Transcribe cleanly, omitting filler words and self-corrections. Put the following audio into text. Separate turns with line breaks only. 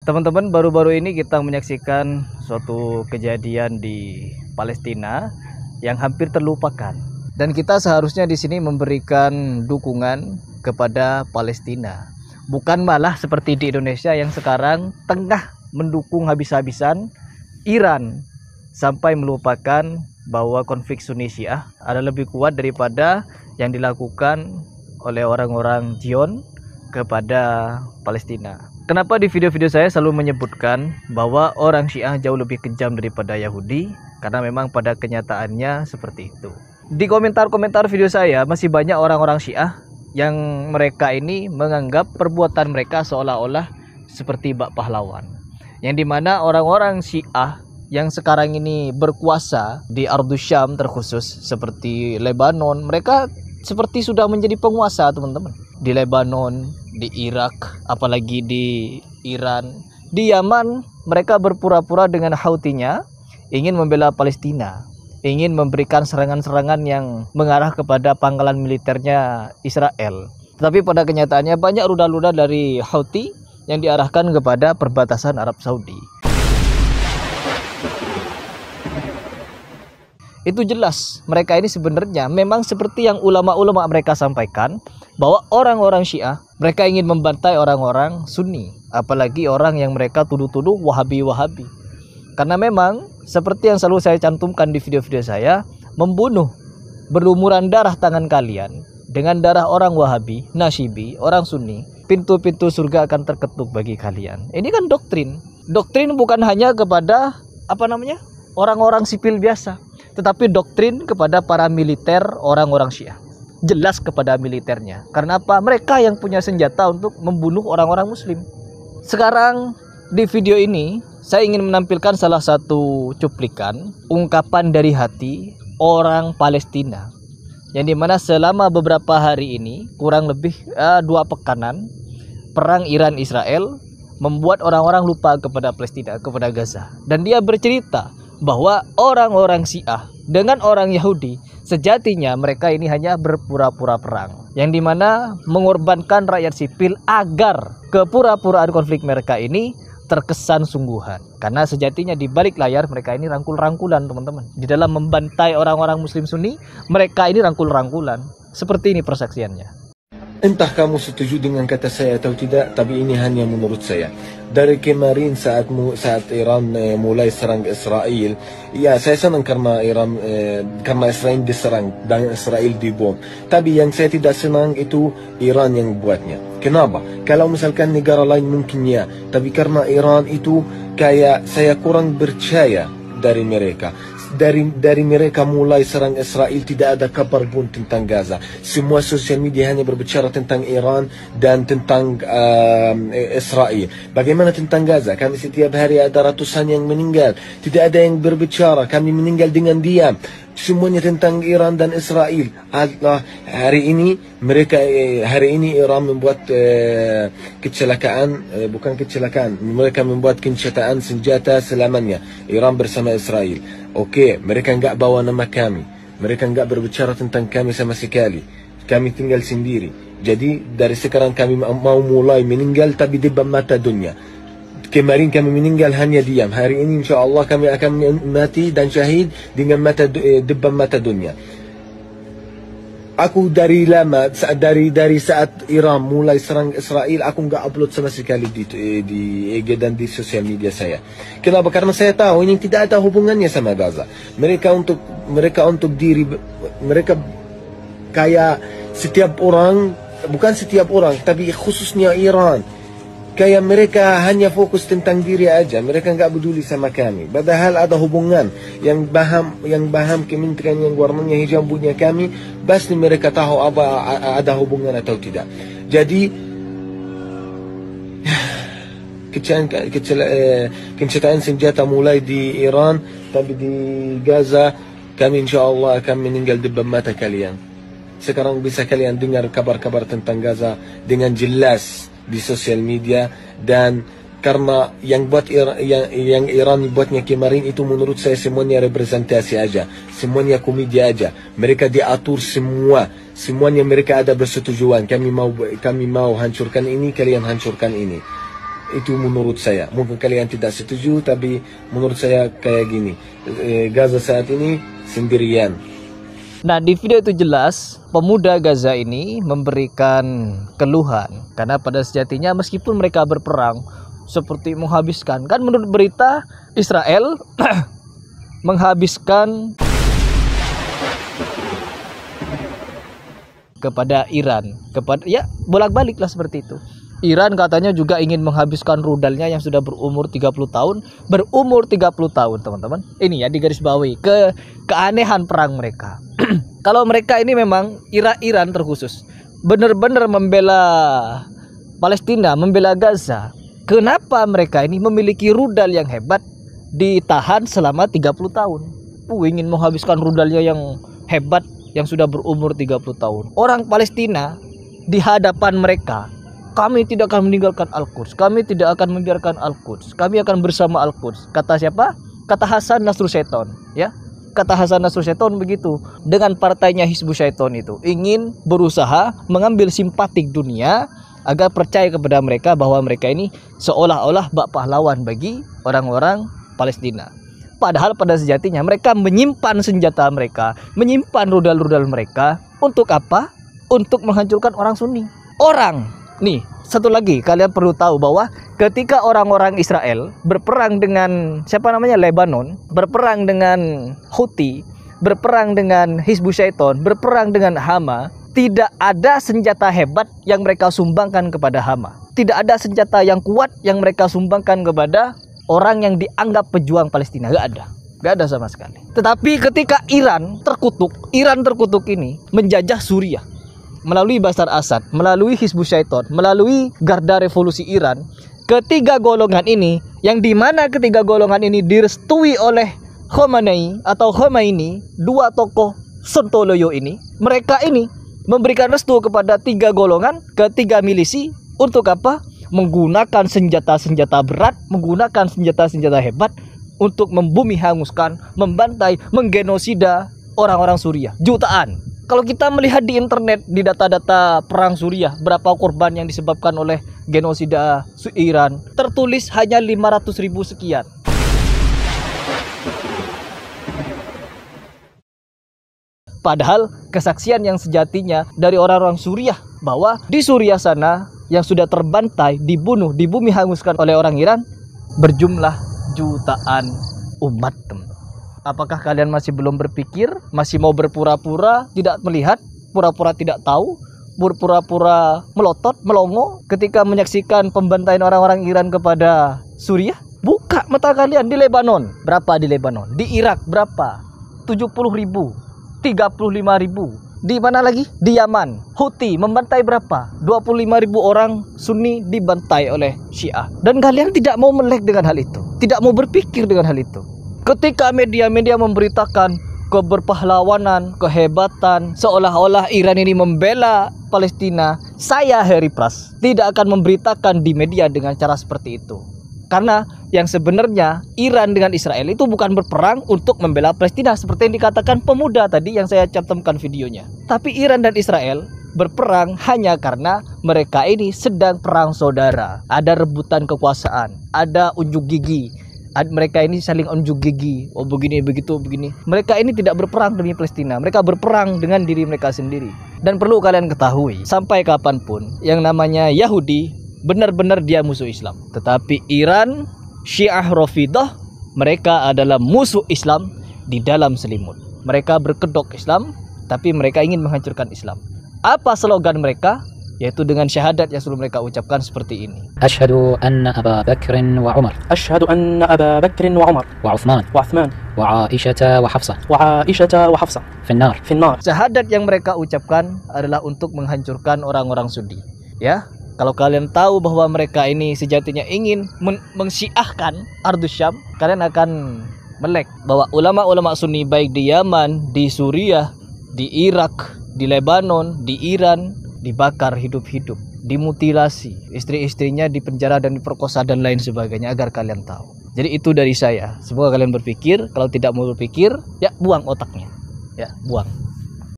Teman-teman, baru-baru ini kita menyaksikan suatu kejadian di Palestina yang hampir terlupakan. Dan kita seharusnya di sini memberikan dukungan kepada Palestina. Bukan malah seperti di Indonesia yang sekarang tengah mendukung habis-habisan Iran sampai melupakan bahwa konflik Sunni Syiah ada lebih kuat daripada yang dilakukan oleh orang-orang Zion kepada Palestina. Kenapa di video-video saya selalu menyebutkan bahwa orang Syiah jauh lebih kejam daripada Yahudi? Karena memang pada kenyataannya seperti itu. Di komentar-komentar video saya masih banyak orang-orang Syiah yang mereka ini menganggap perbuatan mereka seolah-olah seperti bak pahlawan. Yang dimana orang-orang Syiah yang sekarang ini berkuasa di Ardus Syam terkhusus seperti Lebanon, mereka seperti sudah menjadi penguasa, teman-teman. Di Lebanon, di Irak, apalagi di Iran, di Yaman, mereka berpura-pura dengan Houthi-nya ingin membela Palestina, ingin memberikan serangan-serangan yang mengarah kepada pangkalan militernya Israel. Tetapi pada kenyataannya banyak rudal-rudal dari Houthi yang diarahkan kepada perbatasan Arab Saudi. Itu jelas mereka ini sebenarnya memang seperti yang ulama-ulama mereka sampaikan, bahwa orang-orang Syiah mereka ingin membantai orang-orang Sunni, apalagi orang yang mereka tuduh-tuduh Wahabi-Wahabi. Karena memang seperti yang selalu saya cantumkan di video-video saya, membunuh berlumuran darah tangan kalian dengan darah orang Wahabi, Nasyibi, orang Sunni, pintu-pintu surga akan terketuk bagi kalian. Ini kan doktrin. Doktrin bukan hanya kepada orang-orang sipil biasa, tetapi doktrin kepada para militer orang-orang Syiah. Jelas kepada militernya. Karena apa? Mereka yang punya senjata untuk membunuh orang-orang Muslim. Sekarang di video ini saya ingin menampilkan salah satu cuplikan ungkapan dari hati orang Palestina, yang dimana selama beberapa hari ini, kurang lebih 2 pekanan, perang Iran-Israel membuat orang-orang lupa kepada Palestina, kepada Gaza. Dan dia bercerita bahwa orang-orang Syiah dengan orang Yahudi sejatinya mereka ini hanya berpura-pura perang, yang dimana mengorbankan rakyat sipil agar kepura-puraan konflik mereka ini terkesan sungguhan. Karena sejatinya di balik layar mereka ini rangkul-rangkulan, teman-teman. Di dalam membantai orang-orang Muslim Sunni, mereka ini rangkul-rangkulan. Seperti ini persaksiannya.
Entah kamu setuju dengan kata saya atau tidak, tapi ini hanya menurut saya. Dari kemarin saat Iran mulai serang Israel, ya saya senang karena Israel diserang dan Israel dibom. Tapi yang saya tidak senang itu Iran yang buatnya. Kenapa? Kalau misalkan negara lain mungkin ya, tapi karena Iran itu kayak saya kurang percaya dari mereka. Dari mereka mulai serang Israel tidak ada kabar pun tentang Gaza. Semua sosial media hanya berbicara tentang Iran dan tentang Israel. Bagaimana tentang Gaza? Kami setiap hari ada ratusan yang meninggal. Tidak ada yang berbicara. Kami meninggal dengan diam. Semuanya tentang Iran dan Israel. Hari ini Iran membuat bukan kecelakaan. Mereka membuat gencatan senjata selamanya. Iran bersama Israel. Oke, mereka enggak bawa nama kami. Mereka enggak berbicara tentang kami sama sekali. Kami tinggal sendiri. Jadi dari sekarang kami mau mulai meninggal tapi di mata dunia. Kemarin kami meninggal hanya diam. Hari ini insyaAllah kami akan mati dan syahid dengan depan mata dunia. Aku dari lama, dari saat Iran mulai serang Israel, aku nggak upload sama sekali di IG dan di sosial media saya. Kenapa? Karena saya tahu ini tidak ada hubungannya sama Gaza. Mereka kayak setiap orang, bukan setiap orang, tapi khususnya Iran. Kayak mereka hanya fokus tentang diri aja. Mereka nggak peduli sama kami. Padahal ada hubungan. Yang paham kementerian yang warnanya hijau punya kami, pasti mereka tahu apa ada hubungan atau tidak. Jadi kencatan senjata mulai di Iran, tapi di Gaza kami insyaAllah akan meninggal di depan mata kalian. Sekarang bisa kalian dengar kabar-kabar tentang Gaza dengan jelas di sosial media, dan karena yang Iran buatnya kemarin itu menurut saya semuanya representasi aja, semuanya komedi aja. Mereka diatur semuanya mereka ada bersetujuan. Kami mau hancurkan ini, kalian hancurkan ini. Itu menurut saya. Mungkin kalian tidak setuju, tapi menurut saya kayak gini. Gaza saat ini sendirian.
Nah, di video itu jelas pemuda Gaza ini memberikan keluhan karena pada sejatinya meskipun mereka berperang seperti menghabiskan, kan menurut berita Israel menghabiskan kepada Iran, kepada ya bolak-balik lah seperti itu. Iran katanya juga ingin menghabiskan rudalnya yang sudah berumur 30 tahun, teman-teman. Ini ya digarisbawahi keanehan perang mereka. Kalau mereka ini memang Iran terkhusus benar-benar membela Palestina, membela Gaza, kenapa mereka ini memiliki rudal yang hebat ditahan selama 30 tahun? Ingin menghabiskan rudalnya yang hebat yang sudah berumur 30 tahun. Orang Palestina di hadapan mereka, kami tidak akan meninggalkan Al-Quds, kami tidak akan membiarkan Al-Quds, kami akan bersama Al-Quds. Kata siapa? Kata Hasan Nasrullah, ya. Kata Hasan Nasrullah begitu. Dengan partainya Hizbus Syaiton itu ingin berusaha mengambil simpatik dunia agar percaya kepada mereka bahwa mereka ini seolah-olah bak pahlawan bagi orang-orang Palestina. Padahal pada sejatinya mereka menyimpan senjata mereka, menyimpan rudal-rudal mereka untuk apa? Untuk menghancurkan orang Sunni. Nih, satu lagi kalian perlu tahu bahwa ketika orang-orang Israel berperang dengan Lebanon, berperang dengan Houthi, berperang dengan Hizbus Syaiton, berperang dengan Hama, tidak ada senjata hebat yang mereka sumbangkan kepada Hama. Tidak ada senjata yang kuat yang mereka sumbangkan kepada orang yang dianggap pejuang Palestina. Gak ada sama sekali. Tetapi ketika Iran terkutuk ini menjajah Suriah melalui Bashar Assad, melalui Hizbus Syaiton, melalui Garda Revolusi Iran, ketiga golongan ini, yang dimana ketiga golongan ini direstui oleh Khomeini, dua tokoh Sontoloyo ini, mereka ini memberikan restu kepada tiga golongan, ketiga milisi untuk apa? Menggunakan senjata-senjata berat, menggunakan senjata-senjata hebat untuk membumi hanguskan, membantai, menggenosida orang-orang Suriah. Jutaan. Kalau kita melihat di internet, di data-data perang Suriah, berapa korban yang disebabkan oleh genosida Iran, tertulis hanya 500.000 sekian. Padahal kesaksian yang sejatinya dari orang-orang Suriah bahwa di Suriah sana yang sudah terbantai, dibunuh, dibumi hanguskan oleh orang Iran berjumlah jutaan umat. Apakah kalian masih belum berpikir, masih mau berpura-pura tidak melihat, pura-pura tidak tahu, berpura-pura melotot, melongo ketika menyaksikan pembantaian orang-orang Iran kepada Suriah? Buka mata kalian. Di Lebanon, berapa di Lebanon? Di Irak berapa? 70.000, 35.000. Di mana lagi? Di Yaman, Houthi membantai berapa? 25.000 orang Sunni dibantai oleh Syiah. Dan kalian tidak mau melek dengan hal itu, tidak mau berpikir dengan hal itu. Ketika media-media memberitakan keberpahlawanan, kehebatan, seolah-olah Iran ini membela Palestina, saya Heri Pras tidak akan memberitakan di media dengan cara seperti itu. Karena yang sebenarnya Iran dengan Israel itu bukan berperang untuk membela Palestina seperti yang dikatakan pemuda tadi yang saya cantumkan videonya. Tapi Iran dan Israel berperang hanya karena mereka ini sedang perang saudara. Ada rebutan kekuasaan, ada unjuk gigi. Mereka ini saling unjuk gigi. Oh begini, begitu, begini. Mereka ini tidak berperang demi Palestina. Mereka berperang dengan diri mereka sendiri. Dan perlu kalian ketahui, sampai kapanpun yang namanya Yahudi benar-benar dia musuh Islam. Tetapi Iran, Syiah Rafidah, mereka adalah musuh Islam di dalam selimut. Mereka berkedok Islam, tapi mereka ingin menghancurkan Islam. Apa slogan mereka? Yaitu dengan syahadat yang selalu mereka ucapkan seperti ini.
Asyhadu anna Aba Bakrin wa Umar.
Asyhadu anna Aba Bakrin wa Umar.
Wa Uthman.
Wa Uthman.
Wa Aisyah wa Hafsah.
Wa Aisyah wa Hafsah.
Finnar.
Finnar.
Syahadat yang mereka ucapkan adalah untuk menghancurkan orang-orang Sunni. Ya, kalau kalian tahu bahwa mereka ini sejatinya ingin mengsyiahkan Ardus Syam, kalian akan melek bahwa ulama-ulama Sunni baik di Yaman, di Suriah, di Irak, di Lebanon, di Iran dibakar hidup-hidup, dimutilasi, istri-istrinya dipenjara dan diperkosa dan lain sebagainya, agar kalian tahu. Jadi itu dari saya. Semoga kalian berpikir. Kalau tidak mau berpikir, ya buang otaknya. Ya, buang.